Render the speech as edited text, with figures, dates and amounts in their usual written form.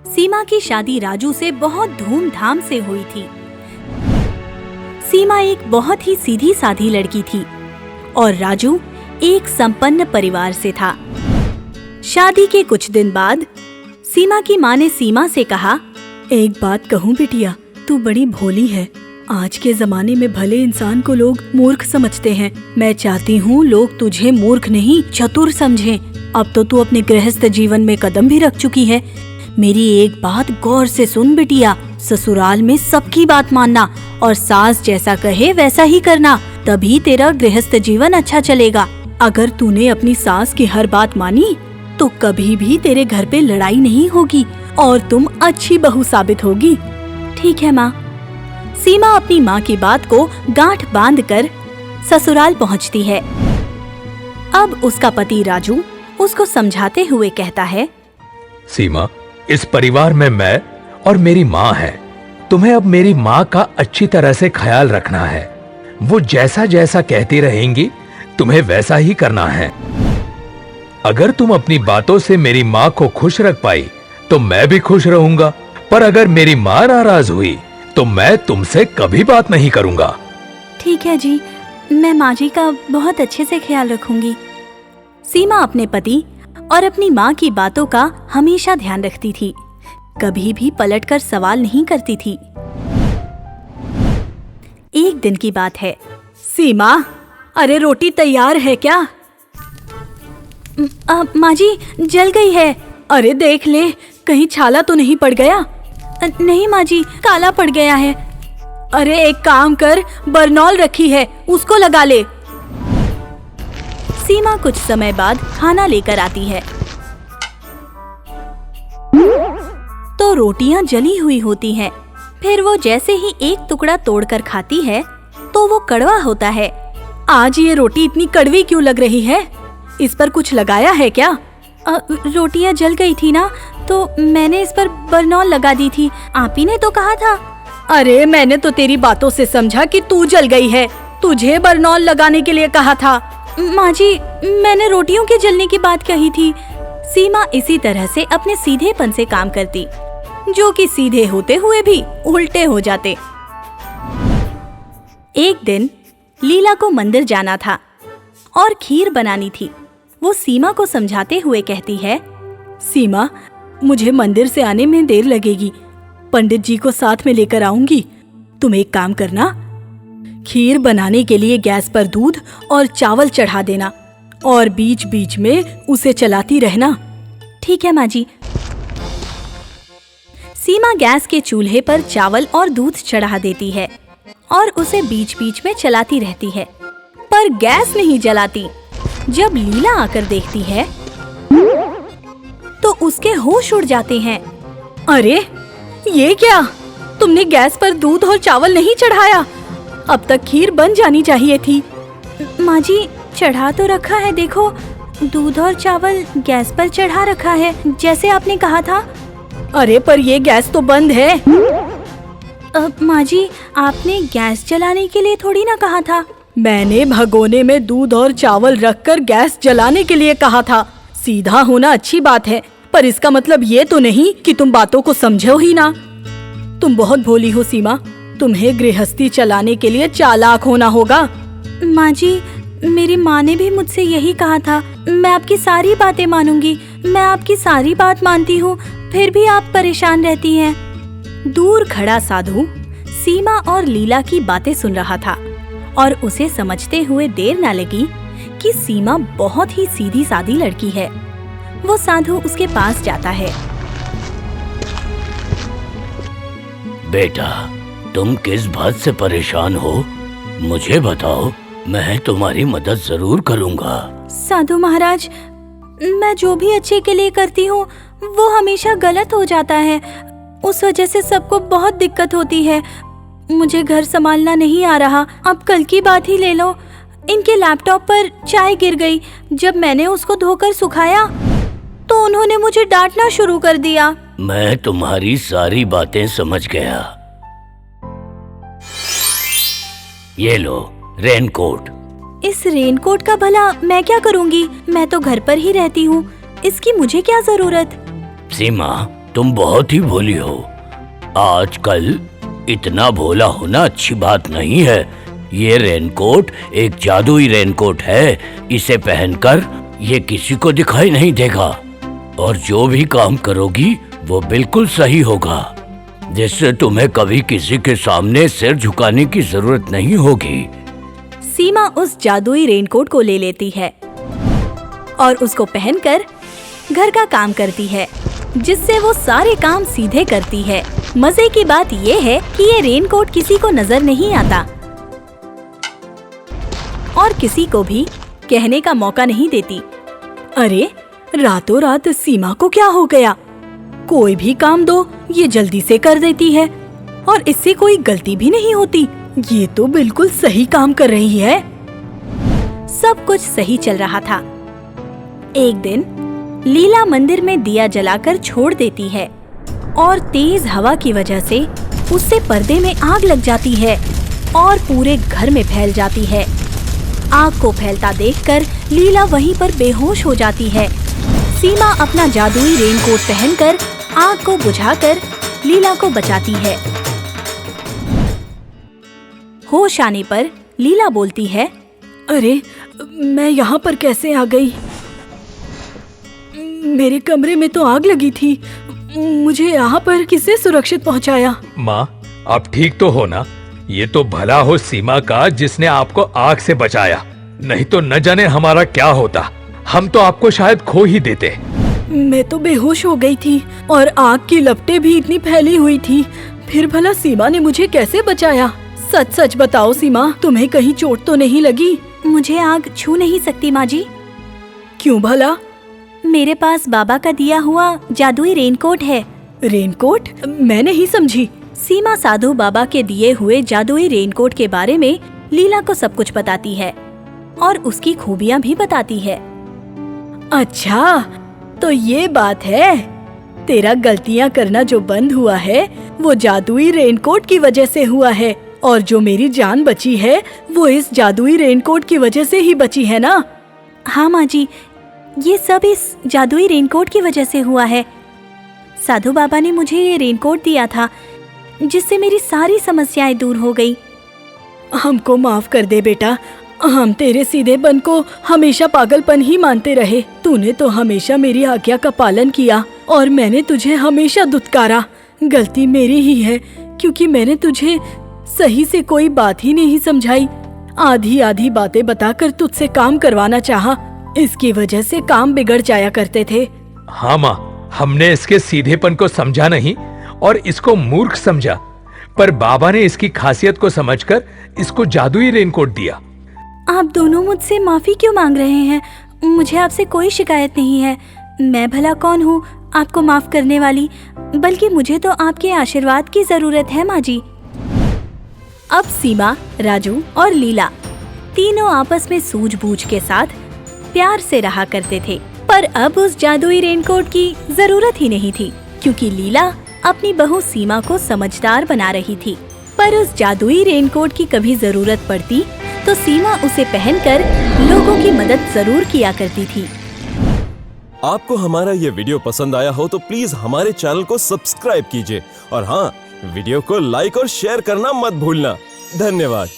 सीमा की शादी राजू से बहुत धूमधाम से हुई थी। सीमा एक बहुत ही सीधी साधी लड़की थी और राजू एक संपन्न परिवार से था। शादी के कुछ दिन बाद सीमा की माँ ने सीमा से कहा, एक बात कहूँ बिटिया, तू बड़ी भोली है। आज के जमाने में भले इंसान को लोग मूर्ख समझते हैं, मैं चाहती हूँ लोग तुझे मूर्ख नहीं चतुर समझें। अब तो तू अपने गृहस्थ जीवन में कदम भी रख चुकी है। मेरी एक बात गौर से सुन बिटिया, ससुराल में सबकी बात मानना और सास जैसा कहे वैसा ही करना, तभी तेरा गृहस्थ जीवन अच्छा चलेगा। अगर तूने अपनी सास की हर बात मानी तो कभी भी तेरे घर पे लड़ाई नहीं होगी और तुम अच्छी बहू साबित होगी। ठीक है माँ। सीमा अपनी माँ की बात को गांठ बांधकर ससुराल पहुँचती है। अब उसका पति राजू उसको समझाते हुए कहता है, सीमा, इस परिवार में मैं और मेरी माँ है। तुम्हें अब मेरी माँ का अच्छी तरह से ख्याल रखना है। वो जैसा जैसा कहती रहेंगी तुम्हें वैसा ही करना है। अगर तुम अपनी बातों से मेरी माँ को खुश रख पाई तो मैं भी खुश रहूंगा, पर अगर मेरी माँ नाराज हुई तो मैं तुमसे कभी बात नहीं करूंगा। ठीक है जी, मैं माँ जी का बहुत अच्छे से ख्याल रखूंगी। सीमा अपने पति और अपनी माँ की बातों का हमेशा ध्यान रखती थी, कभी भी पलटकर सवाल नहीं करती थी। एक दिन की बात है। सीमा, अरे रोटी तैयार है क्या? माँ जी, जल गई है। अरे देख ले, कहीं छाला तो नहीं पड़ गया? नहीं माँ जी, काला पड़ गया है। अरे एक काम कर, बरनॉल रखी है, उसको लगा ले। सीमा कुछ समय बाद खाना लेकर आती है तो रोटियां जली हुई होती हैं। फिर वो जैसे ही एक टुकड़ा तोड़कर खाती है तो वो कड़वा होता है। आज ये रोटी इतनी कड़वी क्यों लग रही है? इस पर कुछ लगाया है क्या? रोटियां जल गई थी ना, तो मैंने इस पर बरनॉल लगा दी थी। आप ही ने तो कहा था। अरे मैंने तो तेरी बातों से समझा कि तू जल गई है, तुझे बरनॉल लगाने के लिए कहा था। माँ जी, मैंने रोटियों के जलने की बात कही थी। सीमा इसी तरह से अपने सीधेपन से काम करती, जो कि सीधे होते हुए भी उल्टे हो जाते। एक दिन लीला को मंदिर जाना था और खीर बनानी थी। वो सीमा को समझाते हुए कहती है, सीमा, मुझे मंदिर से आने में देर लगेगी, पंडित जी को साथ में लेकर आऊंगी। तुम एक काम करना, खीर बनाने के लिए गैस पर दूध और चावल चढ़ा देना और बीच बीच में उसे चलाती रहना। ठीक है माँ जी। सीमा गैस के चूल्हे पर चावल और दूध चढ़ा देती है और उसे बीच बीच में चलाती रहती है, पर गैस नहीं जलाती। जब लीला आकर देखती है तो उसके होश उड़ जाते हैं। अरे ये क्या? तुमने गैस पर दूध और चावल नहीं चढ़ाया? अब तक खीर बन जानी चाहिए थी। माँ जी, चढ़ा तो रखा है, देखो दूध और चावल गैस पर चढ़ा रखा है जैसे आपने कहा था। अरे पर ये गैस तो बंद है। माँ जी, आपने गैस जलाने के लिए थोड़ी ना कहा था। मैंने भगोने में दूध और चावल रखकर गैस जलाने के लिए कहा था। सीधा होना अच्छी बात है, पर इसका मतलब ये तो नहीं कि तुम बातों को समझो ही ना। तुम बहुत भोली हो सीमा, तुम्हें गृहस्थी चलाने के लिए चालाक होना होगा। माँ जी, मेरी माँ ने भी मुझसे यही कहा था, मैं आपकी सारी बातें मानूंगी। मैं आपकी सारी बात मानती हूँ, फिर भी आप परेशान रहती हैं। दूर खड़ा साधु सीमा और लीला की बातें सुन रहा था और उसे समझते हुए देर न लगी कि सीमा बहुत ही सीधी सादी लड़की है। वो साधु उसके पास जाता है। बेटा, तुम किस बात से परेशान हो? मुझे बताओ, मैं तुम्हारी मदद जरूर करूंगा। साधु महाराज, मैं जो भी अच्छे के लिए करती हूँ वो हमेशा गलत हो जाता है। उस वजह से सबको बहुत दिक्कत होती है। मुझे घर संभालना नहीं आ रहा। अब कल की बात ही ले लो, इनके लैपटॉप पर चाय गिर गई। जब मैंने उसको धोकर सुखाया तो उन्होंने मुझे डांटना शुरू कर दिया। मैं तुम्हारी सारी बातें समझ गया। ये लो रेनकोट। इस रेनकोट का भला मैं क्या करूंगी? मैं तो घर पर ही रहती हूँ, इसकी मुझे क्या जरूरत? सीमा, तुम बहुत ही भोली हो। आजकल इतना भोला होना अच्छी बात नहीं है। ये रेनकोट एक जादुई रेनकोट है। इसे पहनकर ये किसी को दिखाई नहीं देगा और जो भी काम करोगी वो बिल्कुल सही होगा, जिससे तुम्हें कभी किसी के सामने सिर झुकाने की जरूरत नहीं होगी। सीमा उस जादुई रेनकोट को ले लेती है और उसको पहनकर घर का काम करती है, जिससे वो सारे काम सीधे करती है। मजे की बात ये है कि ये रेनकोट किसी को नजर नहीं आता और किसी को भी कहने का मौका नहीं देती। अरे रातों रात सीमा को क्या हो गया? कोई भी काम दो ये जल्दी से कर देती है और इससे कोई गलती भी नहीं होती। ये तो बिल्कुल सही काम कर रही है। सब कुछ सही चल रहा था। एक दिन लीला मंदिर में दिया जलाकर छोड़ देती है और तेज हवा की वजह से उससे पर्दे में आग लग जाती है और पूरे घर में फैल जाती है। आग को फैलता देखकर लीला वहीं पर बेहोश हो जाती है। सीमा अपना जादुई रेनकोट पहनकर आग को बुझाकर लीला को बचाती है। होश आने पर लीला बोलती है, अरे मैं यहाँ पर कैसे आ गई? मेरे कमरे में तो आग लगी थी। मुझे यहाँ पर किसने सुरक्षित पहुँचाया? माँ, आप ठीक तो हो ना? ये तो भला हो सीमा का जिसने आपको आग से बचाया, नहीं तो न जाने हमारा क्या होता। हम तो आपको शायद खो ही देते। मैं तो बेहोश हो गई थी और आग की लपटें भी इतनी फैली हुई थी। फिर भला सीमा ने मुझे कैसे बचाया? सच सच बताओ सीमा, तुम्हें कहीं चोट तो नहीं लगी? मुझे आग छू नहीं सकती माँ जी। क्यों भला? मेरे पास बाबा का दिया हुआ जादुई रेनकोट है। रेनकोट? मैं नहीं समझी। सीमा साधु बाबा के दिए हुए जादुई रेनकोट के बारे में लीला को सब कुछ बताती है और उसकी खूबियाँ भी बताती है। अच्छा, तो ये बात है। तेरा गलतियाँ करना जो बंद हुआ है वो जादुई रेनकोट की वजह से हुआ है और जो मेरी जान बची है वो इस जादुई रेनकोट की वजह से ही बची है ना? हाँ माँ जी, ये सब इस जादुई रेनकोट की वजह से हुआ है। साधु बाबा ने मुझे ये रेनकोट दिया था जिससे मेरी सारी समस्याएं दूर हो गई। हमको माफ कर दे बेटा, हम तेरे सीधेपन को हमेशा पागलपन ही मानते रहे। तूने तो हमेशा मेरी आज्ञा का पालन किया और मैंने तुझे हमेशा दुत्कारा। गलती मेरी ही है क्योंकि मैंने तुझे सही से कोई बात ही नहीं समझाई। आधी आधी बातें बताकर तुझसे काम करवाना चाहा। इसकी वजह से काम बिगड़ जाया करते थे। हाँ माँ, हमने इसके सीधेपन को समझा नहीं और इसको मूर्ख समझा, पर बाबा ने इसकी खासियत को समझकर इसको जादुई रेनकोट दिया। आप दोनों मुझसे माफी क्यों मांग रहे हैं? मुझे आपसे कोई शिकायत नहीं है। मैं भला कौन हूँ आपको माफ करने वाली, बल्कि मुझे तो आपके आशीर्वाद की जरूरत है माँ जी। अब सीमा, राजू और लीला तीनों आपस में सूझबूझ के साथ प्यार से रहा करते थे, पर अब उस जादुई रेनकोट की जरूरत ही नहीं थी क्योंकि लीला अपनी बहू सीमा को समझदार बना रही थी। पर उस जादुई रेनकोट की कभी जरूरत पड़ती तो सीमा उसे पहनकर लोगों की मदद जरूर किया करती थी। आपको हमारा ये वीडियो पसंद आया हो तो प्लीज हमारे चैनल को सब्सक्राइब कीजिए और हाँ, वीडियो को लाइक और शेयर करना मत भूलना। धन्यवाद।